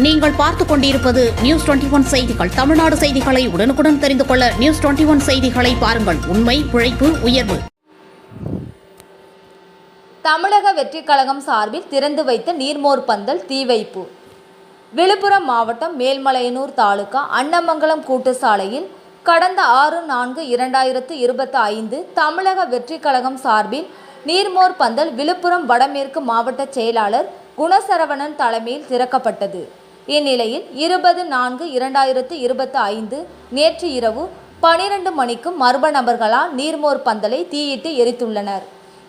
நீங்கள் பார்த்துக் கொண்டிருப்பது நியூஸ் 21 செய்திகள். தமிழ்நாடு செய்திகளை உடனுக்குடன் தெரிந்து கொள்ள நியூஸ் 21 செய்திகளை பாருங்கள். உண்மை, உழைப்பு, உயர்வு. தமிழக வெற்றிக் கழகம் சார்பில் திறந்து வைத்த நீர்மோர் பந்தல் தீ வைப்பு. விழுப்புரம் மாவட்டம் மேல்மலையனூர் தாலுகா அன்னமங்கலம் கூட்டு சாலையில் கடந்த 6/4/2025 தமிழக வெற்றிக் கழகம் சார்பில் நீர்மோர் பந்தல் விழுப்புரம் வடமேற்கு மாவட்ட செயலாளர் குணசரவணன் தலைமையில் திறக்கப்பட்டது. இந்நிலையில் 20/4/2025 நேற்று இரவு 12 மணிக்கு மர்ம நபர்களால் நீர்மோர் பந்தலை தீயிட்டு எரித்துள்ளனர்.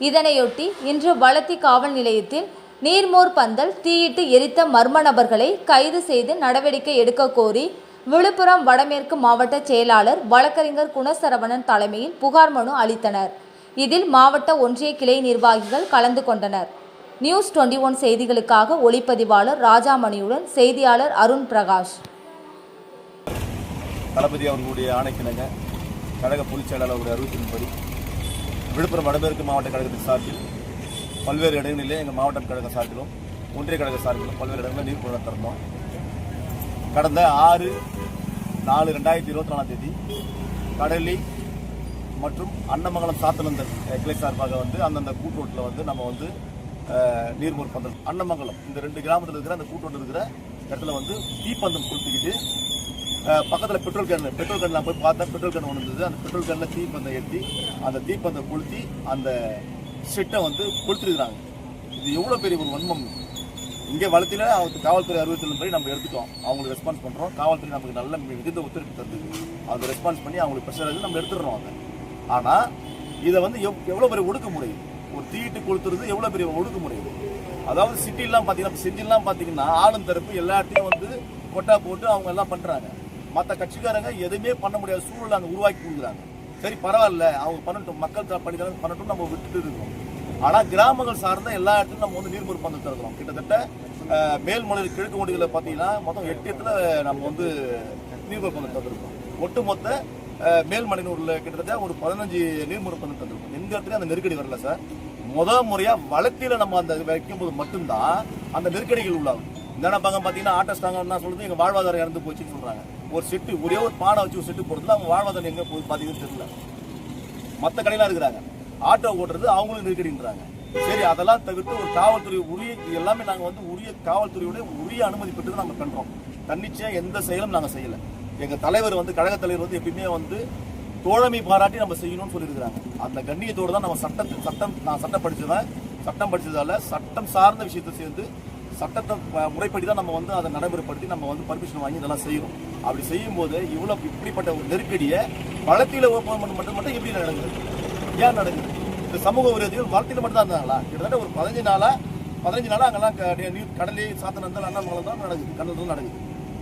இதனையொட்டி இன்று வளத்தி காவல் நிலையத்தில் நீர்மோர் பந்தல் தீயிட்டு எரித்த மர்ம நபர்களை கைது செய்து நடவடிக்கை எடுக்க கோரி விழுப்புரம் வடமேற்கு மாவட்ட செயலாளர் வழக்கறிஞர் குணசரவணன் தலைமையில் புகார் மனு அளித்தனர். இதில் மாவட்ட ஒன்றிய கிளை நிர்வாகிகள் கலந்து கொண்டனர். நியூஸ் 21 செய்திகளுக்காக ஒளிப்பதிவாளர் ராஜாமணியுடன் செய்தியாளர் அருண் பிரகாஷ். தளபதி அவர்களுடைய ஆணைக்கிணங்க கழக பொதுச் செயலாளருடைய அறிவிப்பின்படி விழுப்புரம் வடமேற்கு மாவட்ட கழகத்தின் சார்பில் பல்வேறு இடங்களிலே எங்கள் மாவட்ட கழக சார்பிலும் ஒன்றிய கழக சார்பிலும் பல்வேறு இடங்களில் நீர் கொண்டு திறந்தோம். கடந்த 6/4/2024 கடலி மற்றும் அன்னமங்கலம் சாத்தனந்தர் கிளை சார்பாக அந்தந்த கூட்டோட்டில் நம்ம நீர்மோர் பந்தல் அன்னமங்கலம் இந்த 2 கிராமத்தில் இருக்கிற அந்த கூட்டோட்டு இருக்கிற இடத்துல தீப்பந்தம் கொளுத்திக்கிட்டு பக்கத்தில் பெட்ரோல் கேன் நான் போய் பார்த்தேன். பெட்ரோல் கேன் ஒன்று இருந்தது. அந்த பெட்ரோல் கேனில் தீப்பந்தம் ஏற்றி அந்த தீப்பந்தம் கொளுத்தி அந்த ஷெட்டை கொளுத்திருக்கிறாங்க. இது எவ்வளோ பெரிய ஒரு வன்மம்! இங்கே வளர்த்தில காவல்துறை அறிவுறுத்தலின்படி நம்ம எடுத்துட்டோம். அவங்களுக்கு ரெஸ்பான்ஸ் பண்ணுறோம். காவல்துறை நமக்கு நல்ல மிகுந்த ஒத்துழைப்பு தருது. அவங்க ரெஸ்பான்ஸ் பண்ணி அவங்களுக்கு ப்ரெஷர் நம்ம எடுத்துடுறோம். அதை ஆனால் இதை எவ்வளோ பெரிய ஒடுக்குமுறை! ஒரு தீட்டு கொளுத்துறது எவ்வளோ பெரிய ஒடுக்குமுறை! அதாவது சிட்டிலாம் பார்த்தீங்கன்னா செஞ்சிலாம் பார்த்தீங்கன்னா ஆளும் தரப்பு எல்லாத்தையும் கொட்டா போட்டு அவங்க எல்லாம் பண்ணுறாங்க. மற்ற கட்சிக்காரங்க எதுவுமே பண்ண முடியாத சூழலை அங்கே உருவாக்கி கொடுக்குறாங்க. சரி பரவாயில்ல, அவங்க பண்ணட்டும், மக்கள் பண்ணட்டும் நம்ம விட்டுட்டு இருக்கோம். ஆனால் கிராமங்கள் சார்ந்த எல்லா இடத்துலையும் நம்ம நீர்மோர் பந்தல் திறக்கிறோம். கிட்டத்தட்ட மேல்மலையில் கிழக்கு ஒன்றியில் பார்த்தீங்கன்னா மொத்தம் 8 இடத்துல நம்ம நீர்மோர் பந்தல் திறந்துருக்கோம். ஒட்டுமொத்த மேல்மலையனூரில் கிட்டத்தட்ட ஒரு 15 நீர்மோர் பந்தல் தந்திருக்கோம். எந்த இடத்துலையும் அந்த நெருக்கடி வரல சார். முறையாக வளர்த்தியில் நம்ம அந்த வைக்கும்போது மட்டும்தான் அந்த நெருக்கடிகள் உள்ளாகும். இந்த பக்கம் பார்த்தீங்கன்னா ஆட்டோஸ்டாங்க என்ன சொல்றது, எங்கள் வாழ்வாதாரம் இறந்து போச்சுன்னு சொல்கிறாங்க. ஒரு செட்டு ஒரே ஒரு பானை வச்சு ஒரு செட்டு போடுறதுல அவங்க வாழ்வாதாரம் எங்கே போய் பார்த்தீங்கன்னு தெரியல. மற்ற கடையெல்லாம் இருக்கிறாங்க, ஆட்டோ ஓட்டுறது அவங்களும் நெருக்கடின்றாங்க. சரி, அதெல்லாம் தவிர்த்து ஒரு காவல்துறை உரிய எல்லாமே நாங்கள் உரிய காவல்துறையோட உரிய அனுமதி பெற்று நாங்கள் பண்ணுறோம். தன்னிச்சையாக எந்த செயலும் நாங்கள் செய்யலை. எங்கள் தலைவர் கழக தலைவர் எப்பயுமே தோழமை பாராட்டி நம்ம செய்யணும்னு சொல்லியிருக்கிறாங்க. அந்த கண்ணியத்தோடு தான் நம்ம நான் சட்டம் படித்ததால சட்டம் சார்ந்த விஷயத்தை சேர்ந்து சட்டத்தை முறைப்படி தான் நம்ம அதை நடைமுறைப்படுத்தி நம்ம பர்மிஷன் வாங்கி இதெல்லாம் செய்யணும். அப்படி செய்யும் போது இப்படிப்பட்ட ஒரு நெருக்கடியை வளர்த்தியில் ஓப்பன் மட்டும் எப்படி நடக்குது? ஏன் நடக்குது? இந்த சமூக விரோதிகள் வளர்த்தியில் மட்டும் தான் இருந்தாங்களா? கிட்டத்தட்ட ஒரு 15 நாளா அங்கெல்லாம் கடலே சாத்தனந்தல் அண்ணாமங்கலம் தான் நடக்குது, கடல் நடக்குது.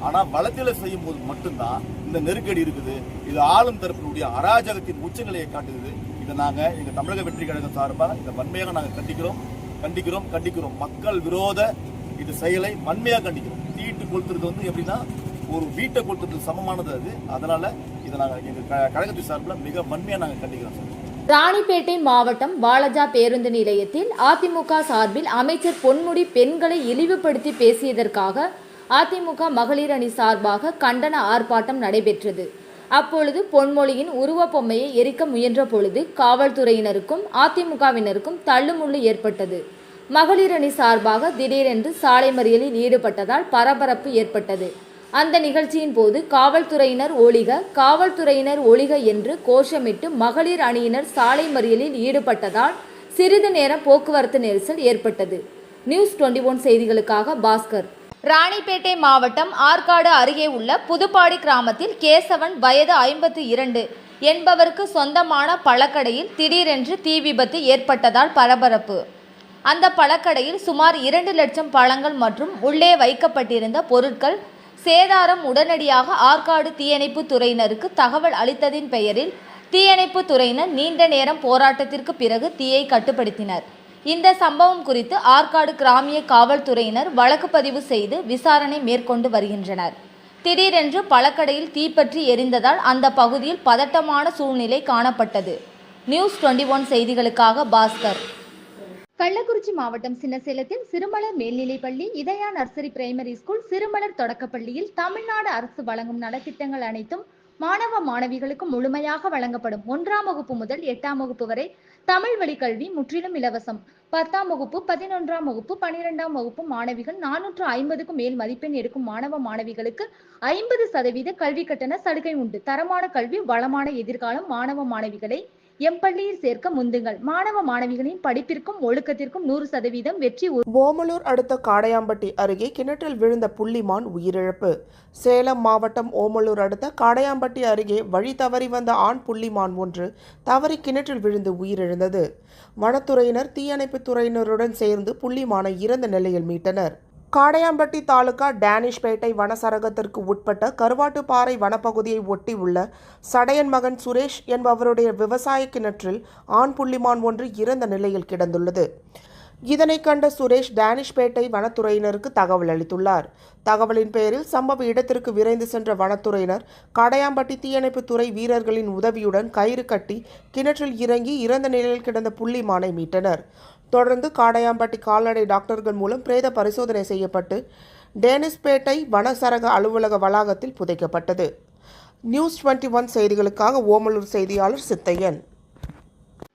ஆனால் வளர்த்தியில் செய்யும் போது மட்டும்தான் இந்த நெருக்கடி இருக்குது. இது ஆளும் தரப்பினுடைய அராஜகத்தின் உச்சநிலையை காட்டுகிறது. இதை நாங்கள் எங்கள் தமிழக வெற்றி கழகம் சார்பாக இதை வன்மையாக நாங்கள் கண்டிக்கிறோம். மக்கள் விரோத இது செயலை வன்மையாக கண்டிக்கிறோம். தீட்டு கொளுத்துறது எப்படின்னா ஒரு வீட்டை கொளுத்துறதுக்கு சமமானது அது. அதனால இதை நாங்கள் எங்கள் கழகத்தின் சார்பில் மிக வன்மையாக நாங்கள் கண்டிக்கிறோம். ராணிப்பேட்டை மாவட்டம் வாலஜா பேருந்து நிலையத்தில் அதிமுக சார்பில் அமைச்சர் பொன்முடி பெண்களை இழிவுபடுத்தி பேசியதற்காக அதிமுக மகளிர் அணி சார்பாக கண்டன ஆர்ப்பாட்டம் நடைபெற்றது. அப்பொழுது பொன்மொழியின் உருவப்பொம்மையை எரிக்க முயன்ற பொழுது காவல்துறையினருக்கும் அதிமுகவினருக்கும் தள்ளுமுள்ளு ஏற்பட்டது. மகளிர் அணி சார்பாக திடீரென்று சாலை மறியலில் ஈடுபட்டதால் பரபரப்பு ஏற்பட்டது. அந்த நிகழ்ச்சியின் போது காவல்துறையினர் ஒழிக என்று கோஷமிட்டு மகளிர் அணியினர் சாலை மறியலில் ஈடுபட்டதால் சிறிது நேரம் போக்குவரத்து நெரிசல் ஏற்பட்டது. நியூஸ் 21 செய்திகளுக்காக பாஸ்கர். ராணிப்பேட்டை மாவட்டம் ஆற்காடு அருகே உள்ள புதுப்பாடி கிராமத்தில் கேசவன் வயது 52 என்பவருக்கு சொந்தமான பழக்கடையில் திடீரென்று தீ விபத்து ஏற்பட்டதால் பரபரப்பு. அந்த பழக்கடையில் சுமார் 2 லட்சம் பழங்கள் மற்றும் உள்ளே வைக்கப்பட்டிருந்த பொருட்கள் சேதாரம். உடனடியாக ஆற்காடு தீயணைப்பு துறையினருக்கு தகவல் அளித்ததின் பெயரில் தீயணைப்பு துறையினர் நீண்ட நேரம் போராட்டத்திற்கு பிறகு தீயை கட்டுப்படுத்தினர். இந்த சம்பவம் குறித்து ஆற்காடு கிராமிய காவல்துறையினர் வழக்கு பதிவு செய்து விசாரணை மேற்கொண்டு வருகின்றனர். திடீரென்று பழக்கடையில் தீப்பற்றி எரிந்ததால் அந்த பகுதியில் பதட்டமான சூழ்நிலை காணப்பட்டது. நியூஸ் 21 செய்திகளுக்காக பாஸ்கர். கள்ளக்குறிச்சி மாவட்டம் சின்னசேலத்தில் சிறுமலர் மேல்நிலைப்பள்ளி, இதயா நர்சரி பிரைமரி ஸ்கூல், சிறுமலர் தொடக்கப்பள்ளியில் தமிழ்நாடு அரசு வழங்கும் நலத்திட்டங்கள் அனைத்தும் மாணவ மாணவிகளுக்கு முழுமையாக வழங்கப்படும். 1ஆம் வகுப்பு முதல் 8ஆம் வகுப்பு வரை தமிழ் வழி கல்வி முற்றிலும் இலவசம். 10ஆம் வகுப்பு, 11ஆம் வகுப்பு, 12ஆம் வகுப்பு மாணவிகள் 450க்கும் மேல் மதிப்பெண் எடுக்கும் மாணவ மாணவிகளுக்கு 50% கல்வி கட்டண சலுகை உண்டு. தரமான கல்வி, வளமான எதிர்காலம். மாணவ மாணவிகளை எம்பள்ளியில் சேர்க்க முந்துங்கள். மாணவ மாணவிகளின் படிப்பிற்கும் ஒழுக்கத்திற்கும் 100% வெற்றி. ஓமலூர் அடுத்த காடையாம்பட்டி அருகே கிணற்றில் விழுந்த புள்ளிமான் உயிரிழப்பு. சேலம் மாவட்டம் ஓமலூர் அடுத்த காடையாம்பட்டி அருகே வழி தவறி வந்த ஆண் புள்ளிமான் ஒன்று தவறி கிணற்றில் விழுந்து உயிரிழந்தது. வனத்துறையினர், தீயணைப்புத் துறையினருடன் சேர்ந்து புள்ளிமானை இறந்த நிலையில் மீட்டனர். காடையாம்பட்டி தாலுகா டேனிஷ்பேட்டை வனசரகத்திற்கு உட்பட்ட கருவாட்டுப்பாறை வனப்பகுதியை ஒட்டி உள்ள சடையன் மகன் சுரேஷ் என்பவருடைய விவசாய கிணற்றில் ஆண் புள்ளிமான் ஒன்று இறந்த நிலையில் கிடந்துள்ளது. இதனை கண்ட சுரேஷ் டேனிஷ்பேட்டை வனத்துறையினருக்கு தகவல் அளித்துள்ளார். தகவலின் பேரில் சம்பவ இடத்திற்கு விரைந்து சென்ற வனத்துறையினர் காடையாம்பட்டி தீயணைப்புத் துறை வீரர்களின் உதவியுடன் கயிறு கட்டி கிணற்றில் இறங்கி இறந்த நிலையில் கிடந்த புள்ளிமானை மீட்டனர். தொடர்ந்து காடையாம்பட்டி கால்நடை டாக்டர்கள் மூலம் பிரேத பரிசோதனை செய்யப்பட்டு டேனிஷ்பேட்டை வனசரக அலுவலக வளாகத்தில் புதைக்கப்பட்டது. நியூஸ் 21 செய்திகளுக்காக ஓமலூர் செய்தியாளர் சித்தையன்.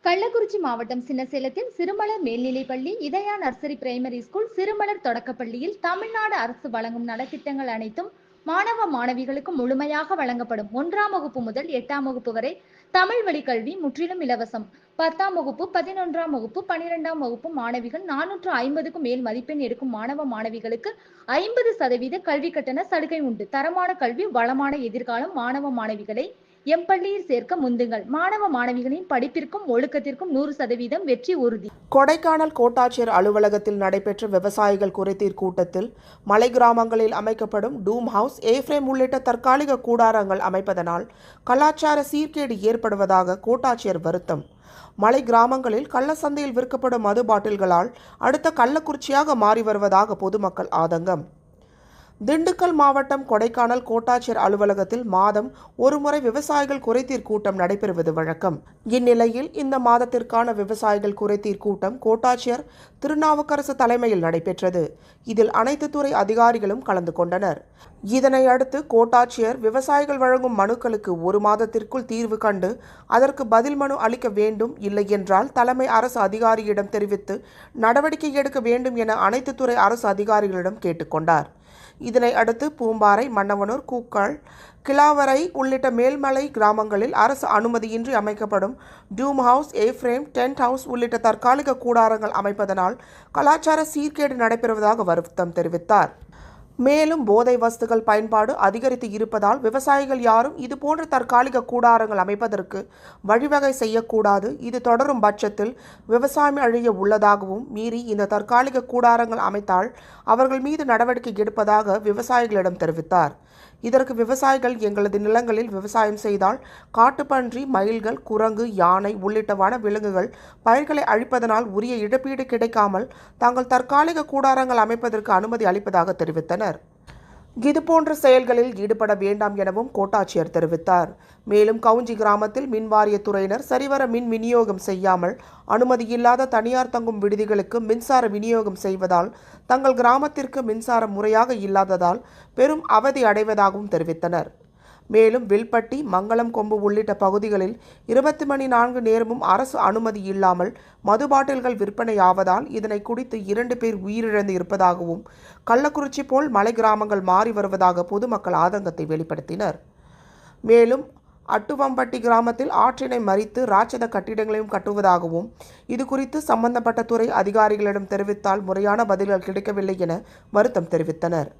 கள்ளக்குறிச்சி மாவட்டம் சின்னசேலத்தில் சிறுமலர் மேல்நிலைப்பள்ளி, இதயா நர்சரி பிரைமரி ஸ்கூல், சிறுமலர் தொடக்கப்பள்ளியில் தமிழ்நாடு அரசு வழங்கும் நலத்திட்டங்கள் அனைத்தும் மாணவ மாணவிகளுக்கு முழுமையாக வழங்கப்படும். 1ஆம் வகுப்பு முதல் 8ஆம் வகுப்பு வரை தமிழ் வழி கல்வி முற்றிலும் இலவசம். 10ஆம் வகுப்பு, 11ஆம் வகுப்பு, 12ஆம் வகுப்பு மாணவிகள் 450க்கும் மேல் மதிப்பெண் எடுக்கும் மாணவ மாணவிகளுக்கு 50% கல்வி கட்டண சலுகை உண்டு. தரமான கல்வி, வளமான எதிர்காலம். மாணவ மாணவிகளை எம்பள்ளியில் சேர்க்க முந்துங்கள். மாணவ மாணவிகளின் படிப்பிற்கும் ஒழுக்கத்திற்கும் 100% வெற்றி உறுதி. கொடைக்கானல் கோட்டாட்சியர் அலுவலகத்தில் நடைபெற்ற விவசாயிகள் குறைதீர் கூட்டத்தில் மலை கிராமங்களில் அமைக்கப்படும் டூம் ஹவுஸ், ஏஃப்ரேம் உள்ளிட்ட தற்காலிக கூடாரங்கள் அமைப்பதனால் கலாச்சார சீர்கேடு ஏற்படுவதாக கோட்டாட்சியர் வருத்தம். மலை கிராமங்களில் கள்ளசந்தையில் விற்கப்படும் மது பாட்டில்களால் அடுத்த கள்ளக்குறிச்சியாக மாறி வருவதாக பொதுமக்கள் ஆதங்கம். திண்டுக்கல் மாவட்டம் கொடைக்கானல் கோட்டாட்சியர் அலுவலகத்தில் மாதம் ஒருமுறை விவசாயிகள் குறைதீர் கூட்டம் நடைபெறுவது வழக்கம். இந்நிலையில் இந்த மாதத்திற்கான விவசாயிகள் குறைதீர் கூட்டம் கோட்டாட்சியர் திருநாவுக்கரசு தலைமையில் நடைபெற்றது. இதில் அனைத்து துறை அதிகாரிகளும் கலந்து கொண்டனர். இதனை அடுத்து கோட்டாட்சியர் விவசாயிகள் வழங்கும் மனுக்களுக்கு 1 மாதத்திற்குள் தீர்வு கண்டு அதற்கு பதில் மனு அளிக்க வேண்டும், இல்லை என்றால் தலைமை அரசு அதிகாரியிடம் தெரிவித்து நடவடிக்கை எடுக்க வேண்டும் என அனைத்து துறை அரசு அதிகாரிகளிடம் கேட்டுக்கொண்டார். இதனை அடுத்து பூம்பாறை, மன்னவனூர், கூக்கால், கிளாவரை உள்ளிட்ட மேல்மலை கிராமங்களில் அரசு அனுமதியின்றி அமைக்கப்படும் டூம் ஹவுஸ், ஏஃப்ரேம், டென்ட் ஹவுஸ் உள்ளிட்ட தற்காலிக கூடாரங்கள் அமைப்பதனால் கலாச்சார சீர்கேடு நடைபெறுவதாக வருத்தம் தெரிவித்தார். மேலும் போதை வஸ்துகள் பயன்பாடு அதிகரித்து இருப்பதால் விவசாயிகள் யாரும் இதுபோன்ற தற்காலிக கூடாரங்கள் அமைப்பதற்கு வழிவகை செய்யக்கூடாது. இது தொடரும் பட்சத்தில் விவசாயம் அழிய உள்ளதாகவும், மீறி இந்த தற்காலிக கூடாரங்கள் அமைத்தால் அவர்கள் மீது நடவடிக்கை எடுப்பதாக விவசாயிகளிடம் தெரிவித்தார். இதற்கு விவசாயிகள், எங்களது நிலங்களில் விவசாயம் செய்தால் காட்டுப்பன்றி, மயில்கள், குரங்கு, யானை உள்ளிட்ட வன விலங்குகள் பயிர்களை அழிப்பதனால் உரிய இழப்பீடு கிடைக்காமல் தாங்கள் தற்காலிக கூடாரங்கள் அமைப்பதற்கு அனுமதி அளிப்பதாக தெரிவித்தனர். இதுபோன்ற செயல்களில் ஈடுபட வேண்டாம் எனவும் கோட்டாட்சியர் தெரிவித்தார். மேலும் கவுஞ்சி கிராமத்தில் மின்வாரியத்துறையினர் சரிவர மின் விநியோகம் செய்யாமல் அனுமதியில்லாத தனியார் தங்கும் விடுதிகளுக்கு மின்சார விநியோகம் செய்வதால் தங்கள் கிராமத்திற்கு மின்சாரம் முறையாக இல்லாததால் பெரும் அவதி அடைவதாகவும் தெரிவித்தனர். மேலும் வில்பட்டி, மங்களம் கொம்பு உள்ளிட்ட பகுதிகளில் 24 நேரமும் அரசு அனுமதி இல்லாமல் மது பாட்டில்கள் விற்பனையாவதால் இதனை குடித்து 2 பேர் உயிரிழந்து இருப்பதாகவும், கள்ளக்குறிச்சி போல் மலை கிராமங்கள் மாறி வருவதாக பொதுமக்கள் ஆதங்கத்தை வெளிப்படுத்தினர். மேலும் அட்டுவம்பட்டி கிராமத்தில் ஆற்றினை மறித்து ராட்சத கட்டிடங்களையும் கட்டுவதாகவும், இது குறித்து சம்பந்தப்பட்ட துறை அதிகாரிகளிடம் தெரிவித்தால் முறையான பதில்கள் கிடைக்கவில்லை என வருத்தம் தெரிவித்தனர்.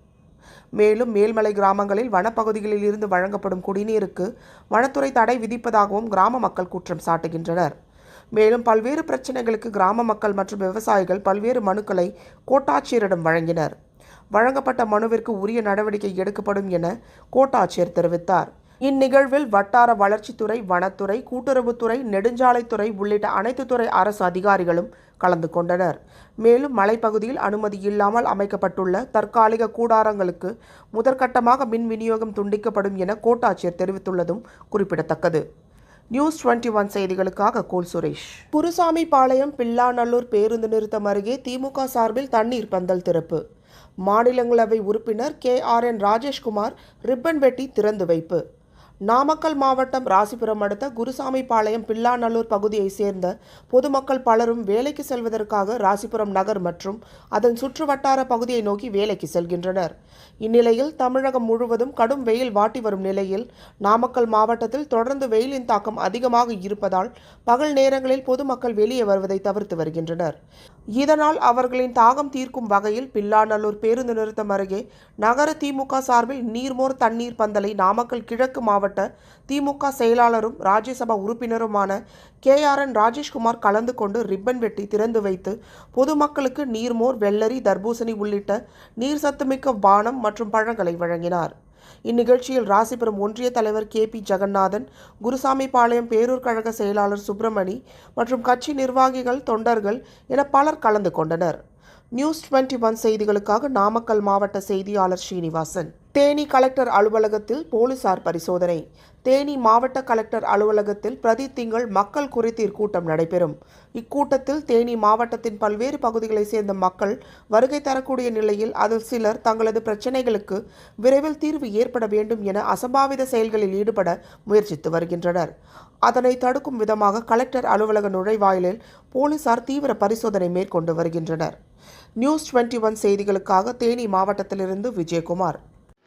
மேலும் மேல்மலை கிராமங்களில் வனப்பகுதிகளில் இருந்து வழங்கப்படும் குடிநீருக்கு வனத்துறை தடை விதிப்பதாகவும் கிராம மக்கள் குற்றம் சாட்டுகின்றனர். மேலும் பல்வேறு பிரச்சனைகளுக்கு கிராம மக்கள் மற்றும் விவசாயிகள் பல்வேறு மனுக்களை கோட்டாட்சியரிடம் வழங்கினர். வழங்கப்பட்ட மனுவிற்கு உரிய நடவடிக்கை எடுக்கப்படும் என கோட்டாட்சியர் தெரிவித்தார். இந்நிகழ்வில் வட்டார வளர்ச்சித்துறை, வனத்துறை, கூட்டுறவுத்துறை, நெடுஞ்சாலைத்துறை உள்ளிட்ட அனைத்து துறை அரசு அதிகாரிகளும் கலந்து கொண்டனர். மேலும் மலைப்பகுதியில் அனுமதி இல்லாமல் அமைக்கப்பட்டுள்ள தற்காலிக கூடாரங்களுக்கு முதற்கட்டமாக மின் விநியோகம் துண்டிக்கப்படும் என கோட்டாட்சியர் தெரிவித்துள்ளதும் குறிப்பிடத்தக்கது. நியூஸ் 21 செய்திகளுக்காக கோல் சுரேஷ். குருசாமிபாளையம் பில்லாநல்லூர் பேருந்து நிறுத்தம் அருகே திமுக சார்பில் தண்ணீர் பந்தல் திறப்பு. மாநிலங்களவை உறுப்பினர் KRN ராஜேஷ்குமார் ரிப்பன் வெட்டி திறந்து வைப்பு. நாமக்கல் மாவட்டம் ராசிபுரம் அடுத்த குருசாமிபாளையம் பில்லாநல்லூர் பகுதியைச் சேர்ந்த பொதுமக்கள் பலரும் வேலைக்கு செல்வதற்காக ராசிபுரம் நகர் மற்றும் அதன் சுற்று வட்டார பகுதியை நோக்கி வேலைக்கு செல்கின்றனர். இந்நிலையில் தமிழகம் முழுவதும் கடும் வெயில் வாட்டி வரும் நிலையில் நாமக்கல் மாவட்டத்தில் தொடர்ந்து வெயிலின் தாக்கம் அதிகமாக இருப்பதால் பகல் நேரங்களில் பொதுமக்கள் வெளியே வருவதை தவிர்த்து வருகின்றனர். இதனால் அவர்களின் தாகம் தீர்க்கும் வகையில் பில்லாநல்லூர் பேருந்து நிறுத்தம் அருகே நகர திமுக சார்பில் நீர்மோர் தண்ணீர் பந்தலை நாமக்கல் கிழக்கு மாவட்ட திமுக செயலாளரும் ராஜ்யசபா உறுப்பினருமான KRN ராஜேஷ்குமார் கலந்து கொண்டு ரிப்பன் வெட்டி திறந்து வைத்து பொதுமக்களுக்கு நீர்மோர், வெள்ளரி, தர்பூசணி உள்ளிட்ட நீர் சத்துமிக்க பானம் மற்றும் பழங்களை வழங்கினார். இந்நிகழ்ச்சியில் ராசிபுரம் ஒன்றிய தலைவர் KP ஜெகநாதன், குருசாமிபாளையம் பேரூர் கழக செயலாளர் சுப்பிரமணி மற்றும் கட்சி நிர்வாகிகள், தொண்டர்கள் என பலர் கலந்து கொண்டனர். நியூஸ் 21 செய்திகளுக்காக நாமக்கல் மாவட்ட செய்தியாளர் ஸ்ரீனிவாசன். தேனி கலெக்டர் அலுவலகத்தில் போலீசார் பரிசோதனை. தேனி மாவட்ட கலெக்டர் அலுவலகத்தில் பிரதி திங்கள் மக்கள் குறைதீர் கூட்டம் நடைபெறும். இக்கூட்டத்தில் தேனி மாவட்டத்தின் பல்வேறு பகுதிகளைச் சேர்ந்த மக்கள் வருகை தரக்கூடிய நிலையில் அதில் சிலர் தங்களது பிரச்சினைகளுக்கு விரைவில் தீர்வு ஏற்பட வேண்டும் என அசம்பாவித செயல்களில் ஈடுபட முயற்சித்து வருகின்றனர். அதனை தடுக்கும் விதமாக கலெக்டர் அலுவலக நுழைவாயிலில் போலீசார் தீவிர பரிசோதனை மேற்கொண்டு வருகின்றனர். நியூஸ் 21 செய்திகளுக்காக தேனி மாவட்டத்திலிருந்து விஜயகுமார்.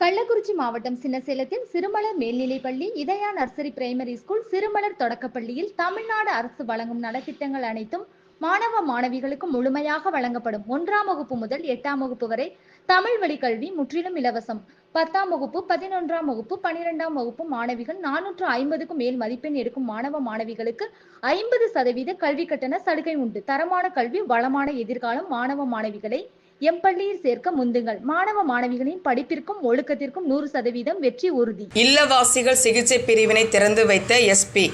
கள்ளக்குறிச்சி மாவட்டம் சின்னசேலத்தில் சிறுமலர் மேல்நிலைப்பள்ளி, இதயா நர்சரி பிரைமரி ஸ்கூல், சிறுமலர் தொடக்கப்பள்ளியில் தமிழ்நாடு அரசு வழங்கும் நலத்திட்டங்கள் அனைத்தும் மாணவ மாணவிகளுக்கு முழுமையாக வழங்கப்படும். 1ஆம் வகுப்பு முதல் 8ஆம் வகுப்பு வரை தமிழ் வழி கல்வி முற்றிலும் இலவசம். 10ஆம் வகுப்பு, 11ஆம் வகுப்பு, 12ஆம் வகுப்பு மாணவிகள் 450க்கும் மேல் மதிப்பெண் எடுக்கும் மாணவ மாணவிகளுக்கு 50% கல்வி கட்டண சலுகை உண்டு. தரமான கல்வி, வளமான எதிர்காலம். மாணவ மாணவிகளை எம்பள்ளியில் சேர்க்க முந்துங்கள். மாணவ மாணவிகளின் படிப்பிற்கும் ஒழுக்கத்திற்கும் 100% வெற்றி உறுதி. இல்லவாசிகள் சிகிச்சை பிரிவினை திறந்து வைத்த SP.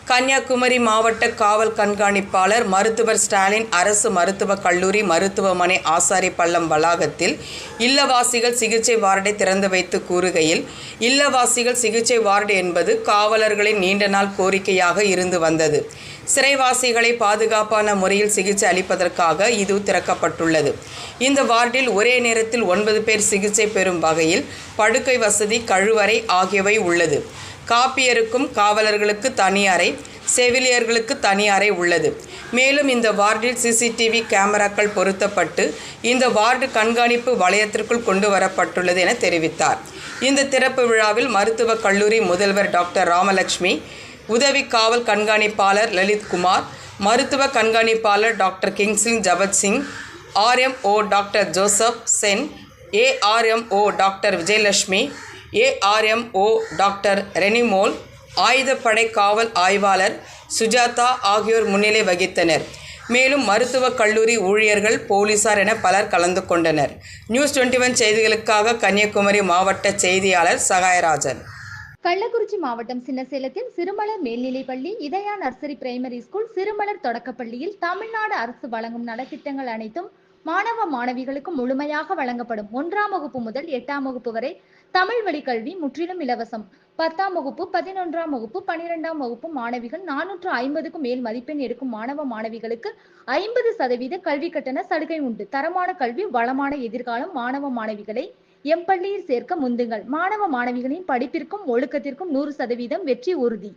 கன்னியாகுமரி மாவட்ட காவல் கண்காணிப்பாளர் மருத்துவர் ஸ்டாலின் அரசு மருத்துவக் கல்லூரி மருத்துவமனை ஆசாரிப்பள்ளம் வளாகத்தில் இல்லவாசிகள் சிகிச்சை வார்டை திறந்து வைத்து கூறுகையில், இல்லவாசிகள் சிகிச்சை வார்டு என்பது காவலர்களின் நீண்ட நாள் கோரிக்கையாக இருந்து வந்தது. சிறைவாசிகளை பாதுகாப்பான முறையில் சிகிச்சை அளிப்பதற்காக இது திறக்கப்பட்டுள்ளது. இந்த வார்டில் ஒரே நேரத்தில் 9 பேர் சிகிச்சை பெறும் வகையில் படுக்கை வசதி, கழிவறை ஆகியவை உள்ளது. காப்பியருக்கும் காவலர்களுக்கு தனி அறை, செவிலியர்களுக்கு தனி அறை உள்ளது. மேலும் இந்த வார்டில் CCTV கேமராக்கள் பொருத்தப்பட்டு இந்த வார்டு கண்காணிப்பு வளையத்திற்குள் கொண்டு வரப்பட்டுள்ளது என தெரிவித்தார். இந்த திறப்பு விழாவில் மருத்துவக் கல்லூரி முதல்வர் டாக்டர் ராமலட்சுமி, உதவி காவல் கண்காணிப்பாளர் லலித்குமார், மருத்துவ கண்காணிப்பாளர் doctor Kingsley Jabath Singh, RMO doctor Joseph Sen, ARMO doctor Vijayalakshmi, ARMO doctor Renimol, ஆயுதப்படை காவல் ஆய்வாளர் சுஜாதா ஆகியோர் முன்னிலை வகித்தனர். மேலும் மருத்துவக் கல்லூரி ஊழியர்கள், போலீசார் என பலர் கலந்து கொண்டனர். நியூஸ் 21 செய்திகளுக்காக கன்னியாகுமரி மாவட்ட செய்தியாளர் சகாயராஜன். கள்ளக்குறிச்சி மாவட்டம் சின்னசேலத்தில் சிறுமலர் மேல்நிலைப்பள்ளி, இதயா நர்சரி பிரைமரி ஸ்கூல், சிறுமலர் தொடக்கப்பள்ளியில் தமிழ்நாடு அரசு வழங்கும் நலத்திட்டங்கள் அனைத்தும் மாணவ மாணவிகளுக்கு முழுமையாக வழங்கப்படும். 1ஆம் வகுப்பு முதல் 8ஆம் வகுப்பு வரை தமிழ் வழி கல்வி முற்றிலும் இலவசம். 10ஆம் வகுப்பு, 11ஆம் வகுப்பு, 12ஆம் வகுப்பு மாணவிகள் 450க்கும் மேல் மதிப்பெண் எடுக்கும் மாணவ மாணவிகளுக்கு 50% கல்வி கட்டண சலுகை உண்டு. தரமான கல்வி, வளமான எதிர்காலம். மாணவ மாணவிகளை எம்பள்ளியில் சேர்க்க முந்துங்கள். மாணவ மாணவிகளின் படிப்பிற்கும் ஒழுக்கத்திற்கும் 100% வெற்றி உறுதி.